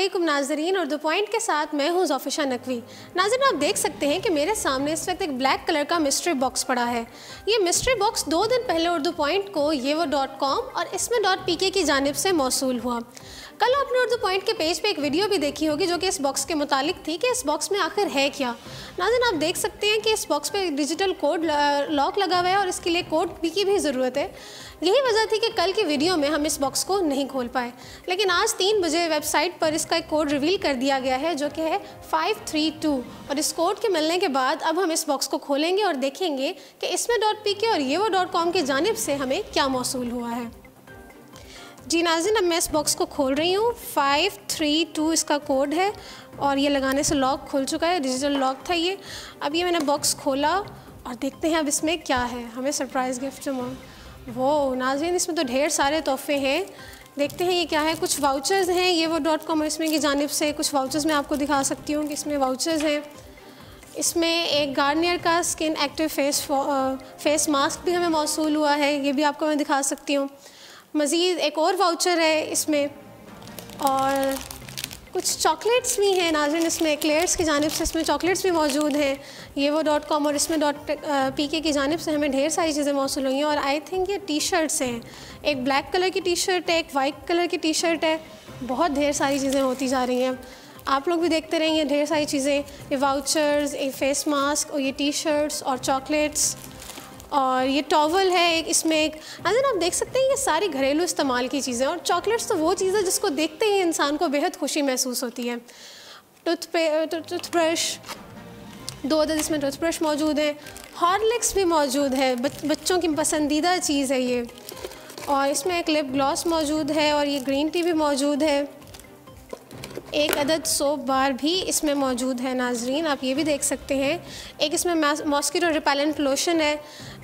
अस्सलामुअलैकुम नाज़रीन, उर्दू पॉइंट के साथ मैं हूँ ज़ोफ़िशा नकवी। नाज़रीन, आप देख सकते हैं कि मेरे सामने इस वक्त एक ब्लैक कलर का मिस्ट्री बॉक्स पड़ा है। ये मिस्ट्री बॉक्स 2 दिन पहले उर्दू पॉइंट को yewo.com और isme.pk की जानिब से मौसूल हुआ। कल आपने उर्दू पॉइंट के पेज पे एक वीडियो भी देखी होगी जो कि इस बॉक्स के मुतालिक थी कि इस बॉक्स में आखिर है क्या। नाज़रीन, आप देख सकते हैं कि इस बॉक्स पे डिजिटल कोड लॉक लगा हुआ है और इसके लिए कोड की भी ज़रूरत है। यही वजह थी कि कल की वीडियो में हम इस बॉक्स को नहीं खोल पाए, लेकिन आज 3 बजे वेबसाइट पर इसका एक कोड रिवील कर दिया गया है जो कि है 532, और इस कोड के मिलने के बाद अब हम इस बॉक्स को खोलेंगे और देखेंगे कि isme.pk और yewo.com की जानिब से हमें क्या मौसूल हुआ है। जी नाज़रीन, अब मैं इस बॉक्स को खोल रही हूँ। 532 इसका कोड है और ये लगाने से लॉक खुल चुका है, डिजिटल लॉक था ये। अब ये मैंने बॉक्स खोला और देखते हैं अब इसमें क्या है। हमें सरप्राइज़ गिफ्ट वो नाज़रीन, इसमें तो ढेर सारे तोहफे हैं। देखते हैं ये क्या है। कुछ वाउचर्स हैं yewo.com और इसमें की जानिब से। कुछ वाउचर्स मैं आपको दिखा सकती हूँ कि इसमें वाउचर्स हैं। इसमें एक गार्नियर का स्किन एक्टिव फेस मास्क भी हमें मौसूल हुआ है, ये भी आपको मैं दिखा सकती हूँ। मज़ीद एक और वाउचर है इसमें, और कुछ चॉकलेट्स भी हैं नाज़रीन। इसमें एक्लेयर्स की जानिब से इसमें चॉकलेट्स भी मौजूद हैं। yewo.com और isme.pk की जानिब से हमें ढेर सारी चीज़ें मौसूल हुई हैं। और आई थिंक ये टी शर्ट्स हैं, एक ब्लैक कलर की टी शर्ट है, एक वाइट कलर की टी शर्ट है। बहुत ढेर सारी चीज़ें होती जा रही हैं। आप लोग भी देखते रहेंगे ढेर सारी चीज़ें, ये वाउचर्स, ये फेस मास्क और ये टी शर्ट्स और चॉकलेट्स, और ये टॉवल है एक। इसमें एक अगर आप देख सकते हैं ये सारी घरेलू इस्तेमाल की चीज़ें। और चॉकलेट्स तो वो चीज़ है जिसको देखते ही इंसान को बेहद खुशी महसूस होती है। टूथब्रश, 2 अदद इसमें टूथब्रश मौजूद है। हॉर्लिक्स भी मौजूद है, बच्चों की पसंदीदा चीज़ है ये। और इसमें एक लिप ग्लॉस मौजूद है और ये ग्रीन टी भी मौजूद है। एक अदद सोप बार भी इसमें मौजूद है नाज़रीन, आप ये भी देख सकते हैं। एक इसमें मॉस्किटो रिपेलेंट लोशन है।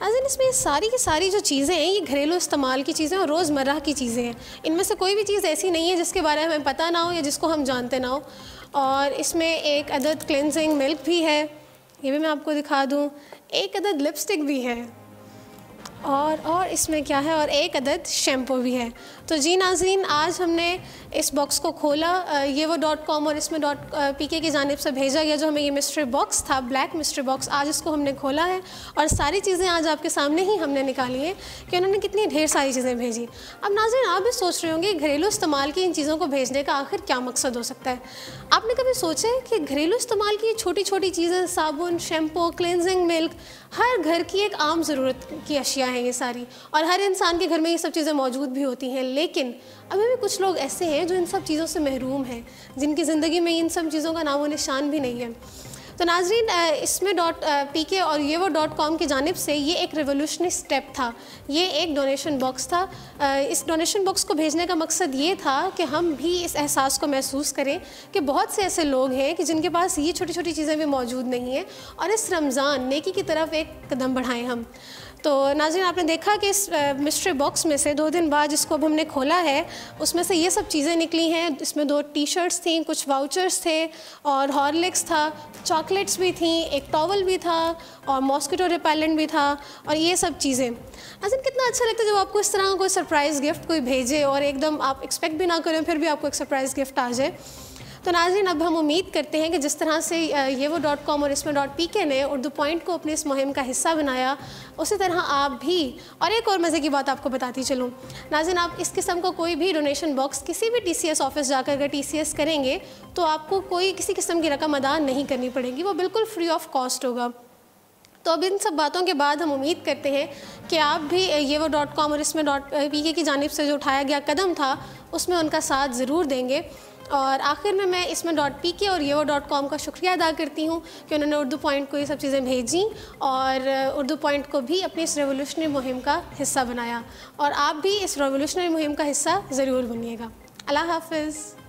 नाज़रीन, इसमें सारी की सारी जो चीज़ें हैं ये घरेलू इस्तेमाल की चीज़ें और रोज़मर्रा की चीज़ें हैं। इनमें से कोई भी चीज़ ऐसी नहीं है जिसके बारे में हमें पता ना हो या जिसको हम जानते ना हो। और इसमें एक अदद क्लेंजिंग मिल्क भी है, ये भी मैं आपको दिखा दूँ। एक अदद लिपस्टिक भी है और इसमें क्या है, और एक अदद शैम्पू भी है। तो जी नाज़रीन, आज हमने इस बॉक्स को खोला। yewo.com और isme.pk की जानिब से भेजा गया जो हमें ये मिस्ट्री बॉक्स था, ब्लैक मिस्ट्री बॉक्स, आज इसको हमने खोला है। और सारी चीज़ें आज आपके सामने ही हमने निकाली हैं कि उन्होंने कितनी ढेर सारी चीज़ें भेजी। अब नाज़रीन, आप भी सोच रहे होंगे घरेलू इस्तेमाल की इन चीज़ों को भेजने का आखिर क्या मकसद हो सकता है। आपने कभी सोचा है कि घरेलू इस्तेमाल की छोटी छोटी चीज़ें, साबुन, शैम्पू, क्लेंजिंग मिल्क, हर घर की एक आम ज़रूरत की अशिया हैं ये सारी, और हर इंसान के घर में ये सब चीज़ें मौजूद भी होती हैं। लेकिन अभी भी कुछ लोग ऐसे हैं जो इन सब चीज़ों से महरूम हैं, जिनकी ज़िंदगी में इन सब चीज़ों का नामो निशान भी नहीं है। तो नाज़रीन, isme.pk और yewo.com की जानिब से ये एक रेवोल्यूशनरी स्टेप था, ये एक डोनेशन बॉक्स था। इस डोनेशन बॉक्स को भेजने का मकसद ये था कि हम भी इस एहसास को महसूस करें कि बहुत से ऐसे लोग हैं कि जिनके पास ये छोटी छोटी चीज़ें भी मौजूद नहीं हैं, और इस रमज़ान नेकी की तरफ एक कदम बढ़ाएं हम। तो नाज़रीन, आपने देखा कि इस मिस्ट्री बॉक्स में से 2 दिन बाद जिसको अब हमने खोला है उसमें से ये सब चीज़ें निकली हैं। इसमें 2 टी शर्ट्स थी, कुछ वाउचर्स थे और हॉर्लिक्स था, चॉकलेट्स भी थी, एक टॉवल भी था और मॉस्किटो रिपेलेंट भी था, और ये सब चीज़ें। नाज़रीन, कितना अच्छा लगता है जब आपको इस तरह का कोई सरप्राइज़ गिफ्ट कोई भेजे और एकदम आप एक्सपेक्ट भी ना करें फिर भी आपको एक सरप्राइज़ गिफ्ट आ जाए। तो नाज़रीन, अब हम उम्मीद करते हैं कि जिस तरह से yewo.com और isme.pk ने उर्दू पॉइंट को अपनी इस मुहिम का हिस्सा बनाया, उसी तरह आप भी। और एक और मज़े की बात आपको बताती चलूँ नाज़रीन, आप इस किस्म का कोई भी डोनेशन बॉक्स किसी भी TCS ऑफिस जाकर अगर TCS करेंगे तो आपको कोई किसी किस्म की रकम अदा नहीं करनी पड़ेगी, वो बिल्कुल फ्री ऑफ कॉस्ट होगा। तो अब इन सब बातों के बाद हम उम्मीद करते हैं कि आप भी yewo.com और isme.pk की जानिब से जो उठाया गया कदम था उसमें उनका साथ ज़रूर देंगे। और आखिर में मैं isme.pk और yewo.com का शुक्रिया अदा करती हूँ कि उन्होंने उर्दू पॉइंट को ये सब चीज़ें भेजी और उर्दू पॉइंट को भी अपनी इस रेवोल्यूशनरी मुहिम का हिस्सा बनाया। और आप भी इस रेवोल्यूशनरी मुहिम का हिस्सा ज़रूर बनिएगा। अल्लाह हाफ़िज़।